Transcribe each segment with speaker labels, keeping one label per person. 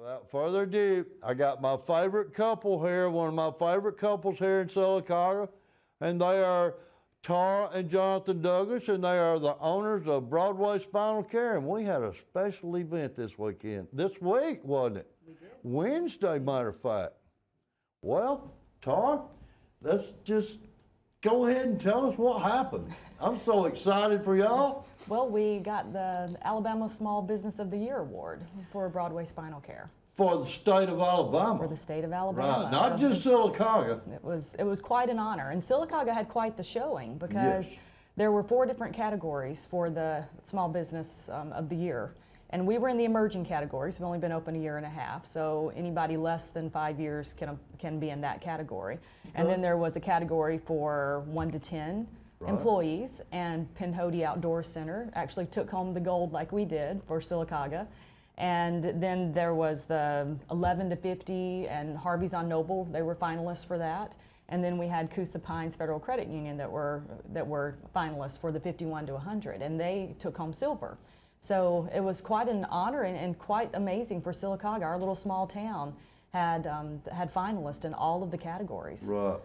Speaker 1: Without further ado, I got my favorite couple here, one of my favorite couples here in Sylacauga, and they are Tara and Jonathan Douglas, and they are the owners of Broadway Spinal Care. And we had a special event this week, wasn't it?
Speaker 2: We did.
Speaker 1: Wednesday, matter of fact. Well, Tara, let's just go ahead and tell us what happened. I'm so excited for y'all.
Speaker 2: Well, we got the Alabama Small Business of the Year Award for Broadway Spinal Care.
Speaker 1: For the state of Alabama.
Speaker 2: For the state of Alabama.
Speaker 1: Right, not just Sylacauga.
Speaker 2: It was quite an honor. And Sylacauga had quite the showing because there were 4 different categories for the Small Business of the Year. And we were in the emerging categories. We've only been open a year and a half, so anybody less than 5 years can be in that category. Okay. And then there was a category for 1 to 10 employees, and Pinhoti Outdoor Center actually took home the gold like we did for Sylacauga. And then there was the 11 to 50 and Harvey's on Noble, they were finalists for that. And then we had Coosa Pines Federal Credit Union that were finalists for the 51 to 100, and they took home silver. So it was quite an honor and quite amazing for Sylacauga. Our little small town had finalists in all of the categories.
Speaker 1: Right.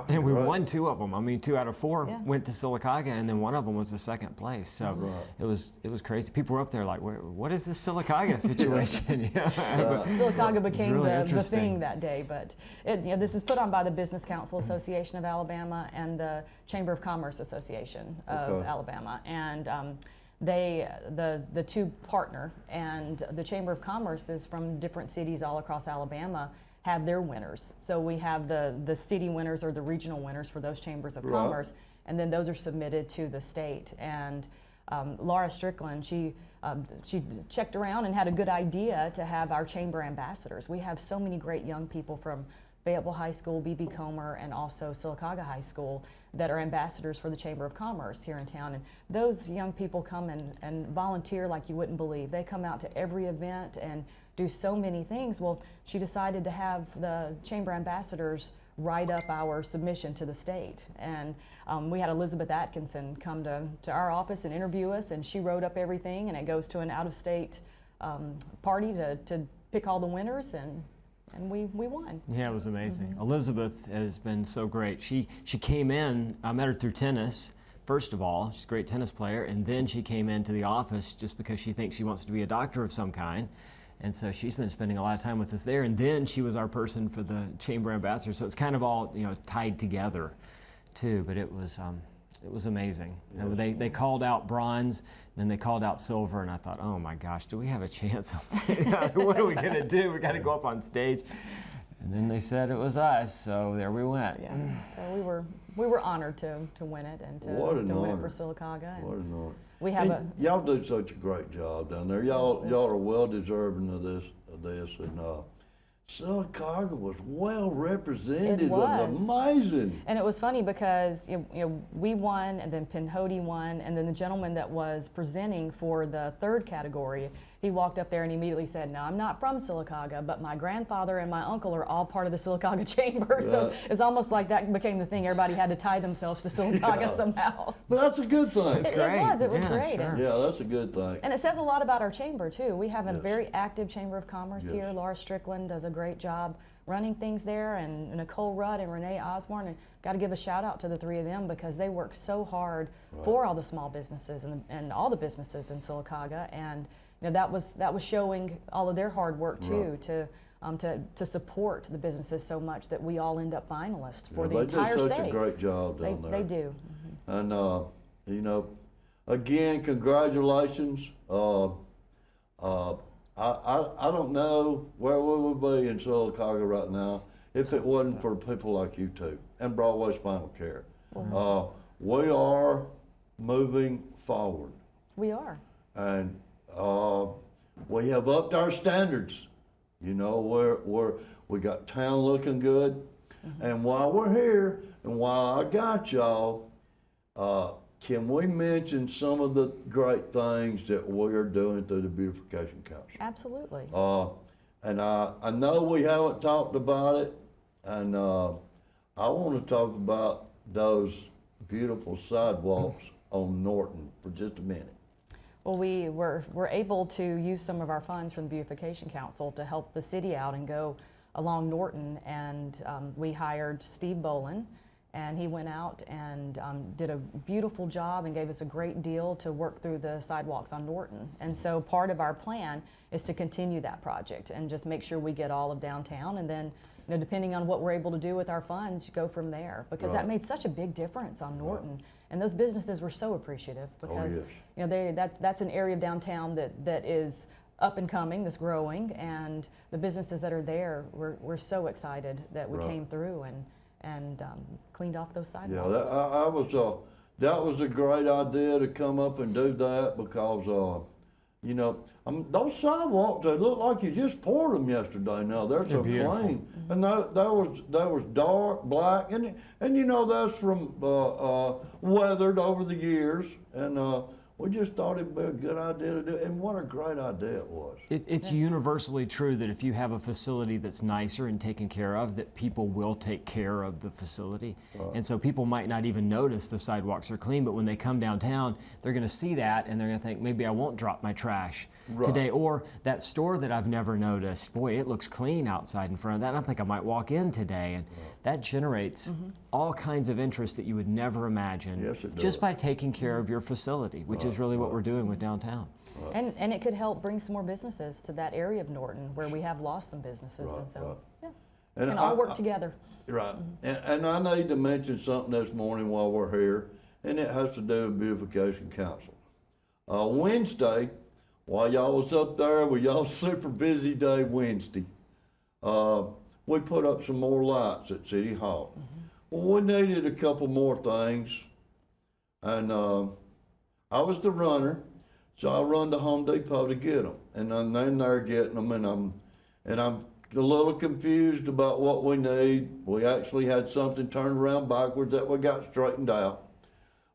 Speaker 3: And we won 2 of them. I mean, 2 out of 4
Speaker 2: Yeah.
Speaker 3: went to Sylacauga, and then 1 of them was the 2nd place. So it was crazy. People were up there like, what is this Sylacauga situation?
Speaker 2: Sylacauga became
Speaker 3: really
Speaker 2: the thing that day. But this is put on by the Business Council Association of Alabama and the Chamber of Commerce Association of Alabama. And the 2 partner, and the Chamber of Commerce is from different cities all across Alabama have their winners. So we have the city winners or the regional winners for those chambers of commerce, and then those are submitted to the state. And Laura Strickland, she checked around and had a good idea to have our chamber ambassadors. We have so many great young people from Fayetteville High School, B.B. Comer, and also Sylacauga High School that are ambassadors for the Chamber of Commerce here in town. And those young people come and volunteer like you wouldn't believe. They come out to every event and do so many things. Well, she decided to have the Chamber ambassadors write up our submission to the state. And we had Elizabeth Atkinson come to our office and interview us, and she wrote up everything, and it goes to an out-of-state party to pick all the winners, and we won.
Speaker 3: Yeah, it was amazing. Elizabeth has been so great. She came in, I met her through tennis, first of all. She's a great tennis player, and then she came into the office just because she thinks she wants to be a doctor of some kind. And so she's been spending a lot of time with us there, and then she was our person for the Chamber Ambassador. So it's kind of all tied together too, but it was amazing. Yes. They called out bronze, then they called out silver, and I thought, oh my gosh, do we have a chance? What are we going to do? We got to go up on stage. And then they said it was us, so there we went.
Speaker 2: Yeah, so we were honored to win it and to win it for Sylacauga.
Speaker 1: What an honor.
Speaker 2: We have
Speaker 1: y'all do such a great job down there. Y'all are well deserving of this, and Sylacauga was well represented.
Speaker 2: It was
Speaker 1: amazing.
Speaker 2: And it was funny because we won, and then Pinhoti won, and then the gentleman that was presenting for the 3rd category, he walked up there and immediately said, "No, I'm not from Sylacauga, but my grandfather and my uncle are all part of the Sylacauga Chamber." Right. So it's almost like that became the thing. Everybody had to tie themselves to Sylacauga somehow.
Speaker 1: But that's a good thing.
Speaker 3: It's great.
Speaker 2: It was great.
Speaker 3: Sure.
Speaker 1: Yeah, that's a good thing.
Speaker 2: And it says a lot about our chamber too. We have a very active Chamber of Commerce here. Laura Strickland does a great job running things there, and Nicole Rudd and Renee Osborne. And got to give a shout out to the 3 of them because they work so hard for all the small businesses and all the businesses in Sylacauga. And that was showing all of their hard work too to support the businesses so much that we all end up finalists for the entire state.
Speaker 1: They do such a great job down there.
Speaker 2: They do.
Speaker 1: Mm-hmm. And again, congratulations. I don't know where we would be in Sylacauga right now if it wasn't for people like you two and Broadway Spinal Care. We are moving forward.
Speaker 2: We are.
Speaker 1: And we have upped our standards. We got town looking good. And while we're here and while I got y'all, can we mention some of the great things that we're doing through the Beautification Council?
Speaker 2: Absolutely.
Speaker 1: And I know we haven't talked about it, and I want to talk about those beautiful sidewalks on Norton for just a minute.
Speaker 2: Well, we're able to use some of our funds from the Beautification Council to help the city out and go along Norton, and we hired Steve Bolin, and he went out and did a beautiful job and gave us a great deal to work through the sidewalks on Norton. And so part of our plan is to continue that project and just make sure we get all of downtown, and then, you know, depending on what we're able to do with our funds, you go from there, because that made such a big difference on Norton. And those businesses were so appreciative, because you know, that's an area of downtown that is up and coming, that's growing, and the businesses that are there, we're so excited that we came through and cleaned off those sidewalks.
Speaker 1: Yeah, that was a great idea to come up and do that, because you know, those sidewalks, they look like you just poured them yesterday. Now they're so clean, and that was dark black, and you know, that's from weathered over the years, and we just thought it'd be a good idea to do, and what a great idea it was.
Speaker 3: It's universally true that if you have a facility that's nicer and taken care of, that people will take care of the facility. And so people might not even notice the sidewalks are clean, but when they come downtown, they're going to see that and they're going to think, maybe I won't drop my trash today. Or that store that I've never noticed, boy, it looks clean outside in front of that. I think I might walk in today. And that generates all kinds of interest that you would never imagine, just by taking care of your facility, which is really what we're doing with downtown.
Speaker 2: And it could help bring some more businesses to that area of Norton where we have lost some businesses. And so, and all work together.
Speaker 1: Right. And I need to mention something this morning while we're here, and it has to do with Beautification Council. Wednesday, while y'all was up there with y'all super busy day Wednesday, we put up some more lights at City Hall. Well, we needed a couple more things, and I was the runner, so I run to Home Depot to get them, and I'm in there getting them, and I'm a little confused about what we need. We actually had something turned around backwards that we got straightened out,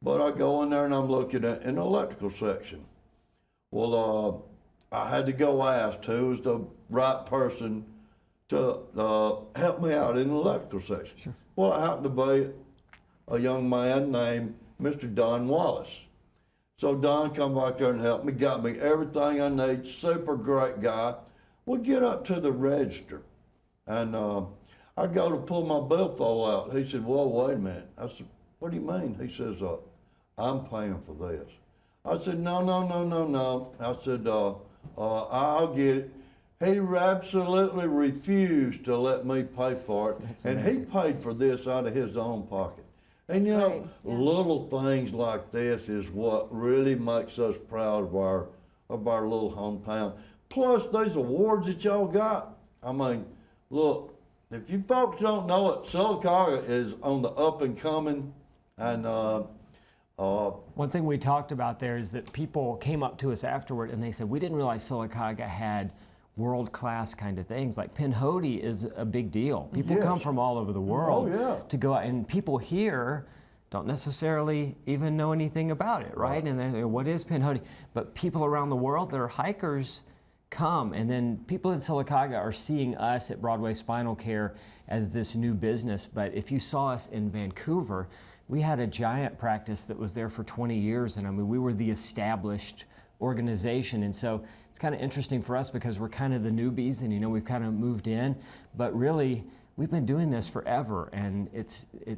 Speaker 1: but I go in there and I'm looking at an electrical section. Well, I had to go ask who was the right person to help me out in the electrical section.
Speaker 3: Sure.
Speaker 1: Well, it happened to be a young man named Mr. Don Wallace. So Don come back there and helped me, got me everything I need, super great guy. We get up to the register, and I go to pull my billfold out. He said, well, wait a minute. I said, what do you mean? He says, I'm paying for this. I said, no. I said, I'll get it. He absolutely refused to let me pay for it.
Speaker 3: That's
Speaker 1: and
Speaker 3: amazing.
Speaker 1: He paid for this out of his own pocket. And you know, little things like this is what really makes us proud of our little hometown. Plus, these awards that y'all got, I mean, look, if you folks don't know it, Sylacauga is on the up and coming, and
Speaker 3: one thing we talked about there is that people came up to us afterward and they said, we didn't realize Sylacauga had world-class kind of things. Like Pinhoti is a big deal. People come from all over the world to go out, and people here don't necessarily even know anything about it, right? And they're, what is Pinhoti? But people around the world that are hikers come, and then people in Sylacauga are seeing us at Broadway Spinal Care as this new business. But if you saw us in Vancouver, we had a giant practice that was there for 20 years, and I mean, we were the established organization. And so it's kind of interesting for us because we're kind of the newbies, and you know, we've kind of moved in, but really we've been doing this forever, and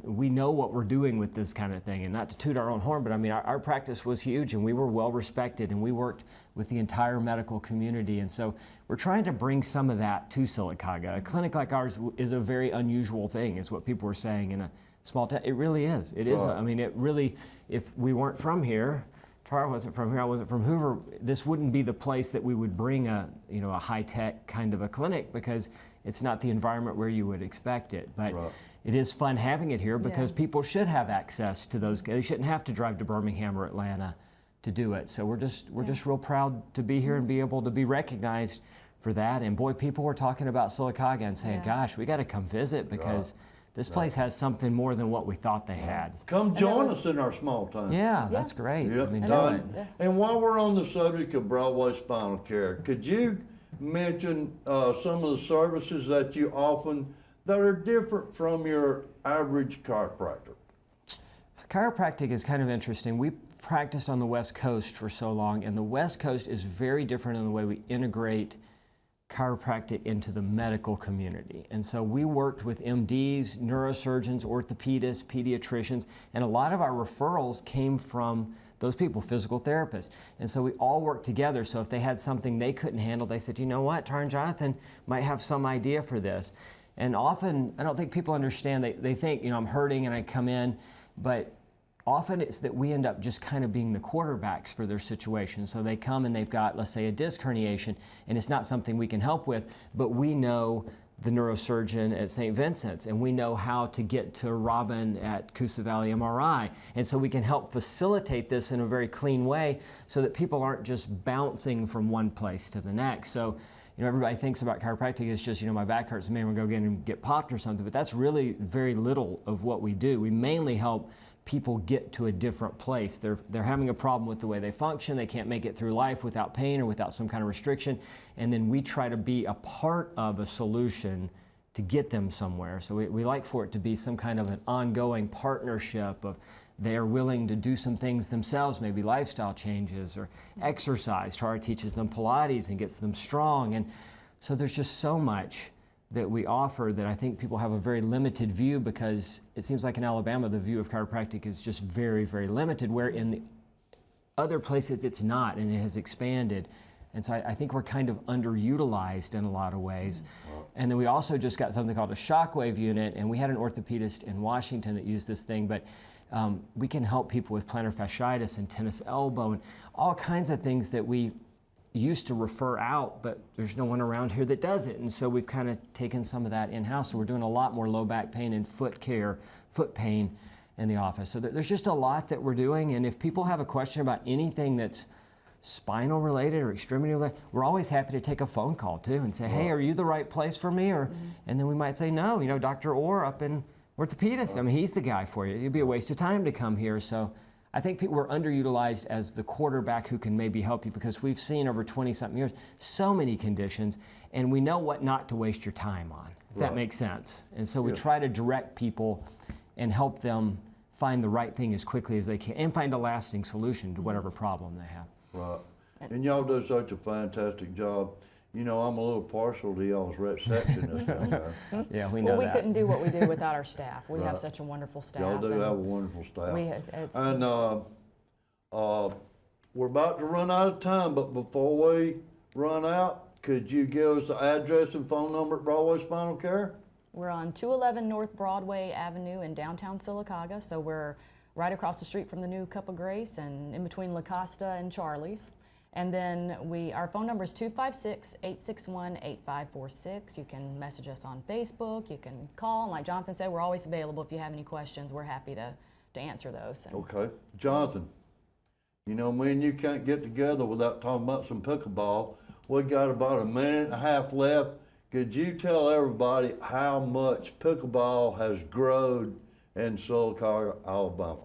Speaker 3: we know what we're doing with this kind of thing. And not to toot our own horn, but I mean, our practice was huge, and we were well respected, and we worked with the entire medical community. And so we're trying to bring some of that to Sylacauga. A clinic like ours is a very unusual thing, is what people were saying in a small town. It really is. It is. I mean, it really, if we weren't from here, Tara wasn't from here, I wasn't from Hoover, this wouldn't be the place that we would bring a high-tech kind of a clinic, because it's not the environment where you would expect it. But it is fun having it here, because people should have access to those. They shouldn't have to drive to Birmingham or Atlanta to do it. So we're just real proud to be here and be able to be recognized for that. And boy, people were talking about Sylacauga and saying, gosh, we got to come visit, because this place has something more than what we thought they had.
Speaker 1: Come join us in our small town.
Speaker 3: Yeah, that's great.
Speaker 1: Yep.
Speaker 3: I mean,
Speaker 1: And while we're on the subject of Broadway Spinal Care, could you mention some of the services that you offer that are different from your average chiropractor?
Speaker 3: Chiropractic is kind of interesting. We practiced on the West Coast for so long, and the West Coast is very different in the way we integrate chiropractic into the medical community. And so we worked with MDs, neurosurgeons, orthopedists, pediatricians, and a lot of our referrals came from those people, physical therapists. And so we all worked together. So if they had something they couldn't handle, they said, you know what, Tara and Jonathan might have some idea for this. And often, I don't think people understand, they think, you know, I'm hurting and I come in, but often it's that we end up just kind of being the quarterbacks for their situation. So they come and they've got, let's say, a disc herniation, and it's not something we can help with, but we know the neurosurgeon at St. Vincent's, and we know how to get to Robin at Coosa Valley MRI. And so we can help facilitate this in a very clean way so that people aren't just bouncing from one place to the next. So, you know, everybody thinks about chiropractic as just, you know, my back hurts, maybe I'm going to go in and get popped or something, but that's really very little of what we do. We mainly help people get to a different place. They're having a problem with the way they function. They can't make it through life without pain or without some kind of restriction. And then we try to be a part of a solution to get them somewhere. So we like for it to be some kind of an ongoing partnership of they're willing to do some things themselves, maybe lifestyle changes or exercise. Tara teaches them Pilates and gets them strong. And so there's just so much that we offer that I think people have a very limited view, because it seems like in Alabama the view of chiropractic is just very, very limited, where in the other places it's not, and it has expanded. And so I think we're kind of underutilized in a lot of ways. And then we also just got something called a shockwave unit, and we had an orthopedist in Washington that used this thing, but we can help people with plantar fasciitis and tennis elbow and all kinds of things that we used to refer out, but there's no one around here that does it. And so we've kind of taken some of that in-house. So we're doing a lot more low back pain and foot care, foot pain in the office. So there's just a lot that we're doing. And if people have a question about anything that's spinal related or extremity related, we're always happy to take a phone call too and say, hey, are you the right place for me? Or, and then we might say, no, you know, Dr. Orr up in orthopedist, I mean, he's the guy for you. It'd be a waste of time to come here. So I think people are underutilized as the quarterback who can maybe help you, because we've seen over 20-something years so many conditions, and we know what not to waste your time on, if that makes sense. And so we try to direct people and help them find the right thing as quickly as they can and find a lasting solution to whatever problem they have.
Speaker 1: Right. And y'all do such a fantastic job. You know, I'm a little partial to y'all's receptionist down there.
Speaker 3: Yeah, we know
Speaker 2: Well, we
Speaker 3: that.
Speaker 2: couldn't do what we do without our staff. We have such a wonderful staff.
Speaker 1: Y'all do
Speaker 2: and
Speaker 1: have a wonderful staff.
Speaker 2: it's-
Speaker 1: And we're about to run out of time, but before we run out, could you give us the address and phone number at Broadway Spinal Care?
Speaker 2: We're on 211 North Broadway Avenue in downtown Sylacauga, so we're right across the street from the new Cup of Grace and in between La Costa and Charlie's. And then our phone number is 256-861-8546. You can message us on Facebook, you can call, and like Jonathan said, we're always available. If you have any questions, we're happy to answer those. And
Speaker 1: Okay. Jonathan, you know, me and you can't get together without talking about some pickleball. We got about a minute and a half left. Could you tell everybody how much pickleball has grown in Sylacauga, Alabama?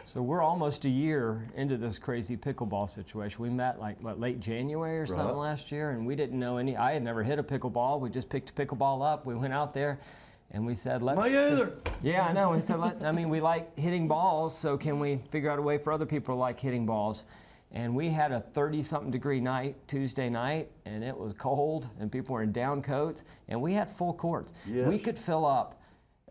Speaker 3: So we're almost a year into this crazy pickleball situation. We met like late January or something last year, and we didn't know I had never hit a pickleball. We just picked a pickleball up. We went out there and we said, let's.
Speaker 1: Me either.
Speaker 3: Yeah, I know. We said, we like hitting balls, so can we figure out a way for other people to like hitting balls? And we had a 30-something degree night, Tuesday night, and it was cold, and people were in down coats, and we had full courts.
Speaker 1: Yes.
Speaker 3: We could fill up.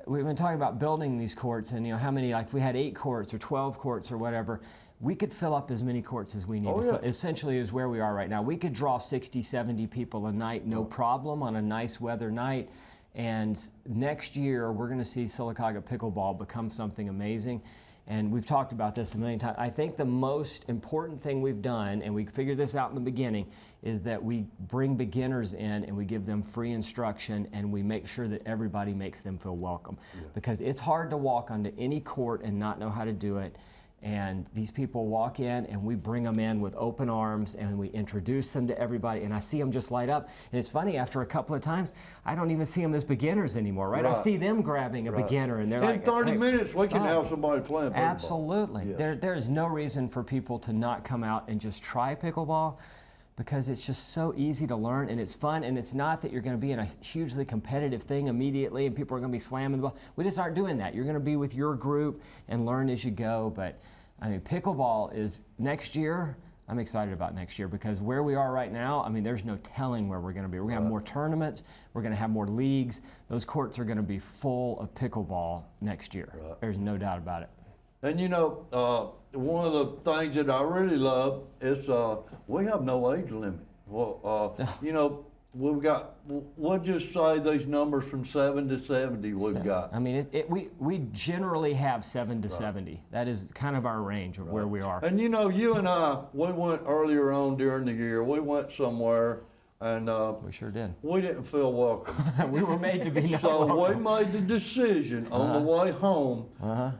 Speaker 3: We've been talking about building these courts, and you know how many, like if we had 8 courts or 12 courts or whatever, we could fill up as many courts as we need. Essentially is where we are right now. We could draw 60, 70 people a night, no problem, on a nice weather night. And next year, we're going to see Sylacauga pickleball become something amazing. And we've talked about this a million times. I think the most important thing we've done, and we figured this out in the beginning, is that we bring beginners in and we give them free instruction, and we make sure that everybody makes them feel welcome. Because it's hard to walk onto any court and not know how to do it. And these people walk in, and we bring them in with open arms, and we introduce them to everybody, and I see them just light up. And it's funny, after a couple of times, I don't even see them as beginners anymore, right? I see them grabbing a beginner, and they're
Speaker 1: in
Speaker 3: like,
Speaker 1: 30
Speaker 3: hey,
Speaker 1: minutes, we can have somebody playing pickleball.
Speaker 3: absolutely. There is no reason for people to not come out and just try pickleball, because it's just so easy to learn, and it's fun, and it's not that you're going to be in a hugely competitive thing immediately and people are going to be slamming the ball. We just aren't doing that. You're going to be with your group and learn as you go, but I mean, pickleball is next year. I'm excited about next year because where we are right now, I mean, there's no telling where we're going to be. We're going to have more tournaments. We're going to have more leagues. Those courts are going to be full of pickleball next year.
Speaker 1: Right.
Speaker 3: There's no doubt about it.
Speaker 1: And you know, one of the things that I really love is we have no age limit. Well, you know, we'll just say these numbers from 7 to 70 we've got.
Speaker 3: I mean, we generally have 7 to 70. That is kind of our range of where we are.
Speaker 1: And you know, you and I, we went earlier on during the year, we went somewhere and
Speaker 3: We sure did.
Speaker 1: we didn't feel welcome.
Speaker 3: We were made to be not
Speaker 1: So
Speaker 3: welcome.
Speaker 1: we made the decision on the way home,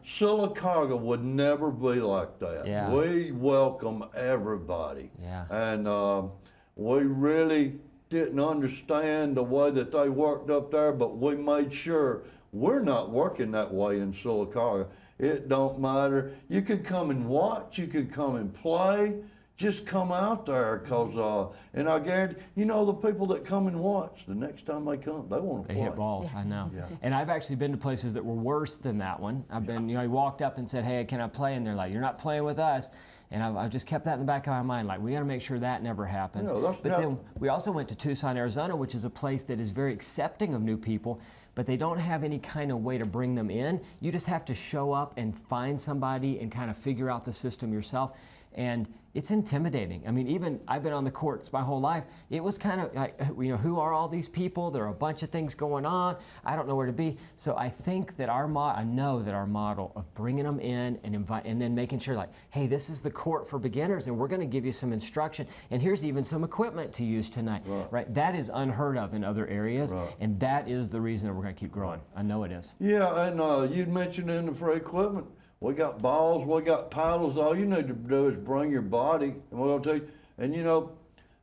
Speaker 1: Sylacauga would never be like that.
Speaker 3: Yeah.
Speaker 1: We welcome everybody.
Speaker 3: Yeah.
Speaker 1: And we really didn't understand the way that they worked up there, but we made sure we're not working that way in Sylacauga. It don't matter. You could come and watch, you could come and play, just come out there, cause and I guarantee, you know, the people that come and watch, the next time they come, they want to
Speaker 3: They
Speaker 1: play.
Speaker 3: hit balls, I know.
Speaker 1: Yeah.
Speaker 3: And I've actually been to places that were worse than that one. I've been, you know, I walked up and said, hey, can I play? And they're like, you're not playing with us. And I've just kept that in the back of my mind, like, we got to make sure that never happens.
Speaker 1: Yeah,
Speaker 3: But then we also went to Tucson, Arizona, which is a place that is very accepting of new people, but they don't have any kind of way to bring them in. You just have to show up and find somebody and kind of figure out the system yourself. And it's intimidating. I mean, even I've been on the courts my whole life. It was kind of like, you know, who are all these people? There are a bunch of things going on. I don't know where to be. So I think that I know that our model of bringing them in and then making sure, like, hey, this is the court for beginners, and we're going to give you some instruction, and here's even some equipment to use tonight. Right? That is unheard of in other areas, and that is the reason that we're going to keep growing. I know it is.
Speaker 1: Yeah, and you'd mentioned in the free equipment, we got balls, we got paddles. All you need to do is bring your body, and we're gonna take. And you know,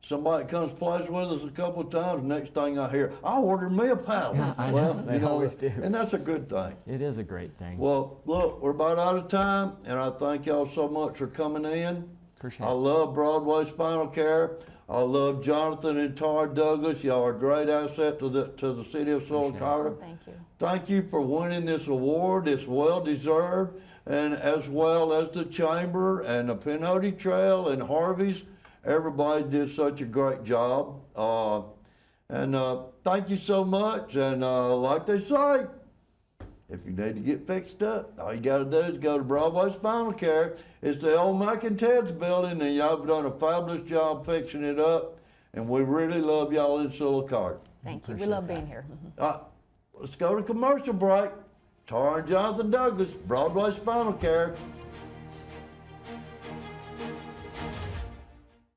Speaker 1: somebody comes plays with us a couple of times. Next thing I hear, I ordered me a paddle.
Speaker 3: Yeah, I know. They always do.
Speaker 1: And that's a good thing.
Speaker 3: It is a great thing.
Speaker 1: Well, look, we're about out of time, and I thank y'all so much for coming in.
Speaker 3: Appreciate
Speaker 1: I
Speaker 3: it.
Speaker 1: love Broadway Spinal Care. I love Jonathan and Tar Douglas. Y'all are a great asset to the city of Sylacauga.
Speaker 2: Thank you.
Speaker 1: Thank you for winning this award. It's well deserved, and as well as the Chamber and the Pinhoti Trail and Harvey's. Everybody did such a great job. Thank you so much. And like they say, if you need to get fixed up, all you got to do is go to Broadway Spinal Care. It's the old Mike and Ted's building, and y'all have done a fabulous job fixing it up. And we really love y'all in Sylacauga.
Speaker 2: Thank you. We love being here.
Speaker 1: Let's go to commercial break. Tar and Jonathan Douglas, Broadway Spinal Care.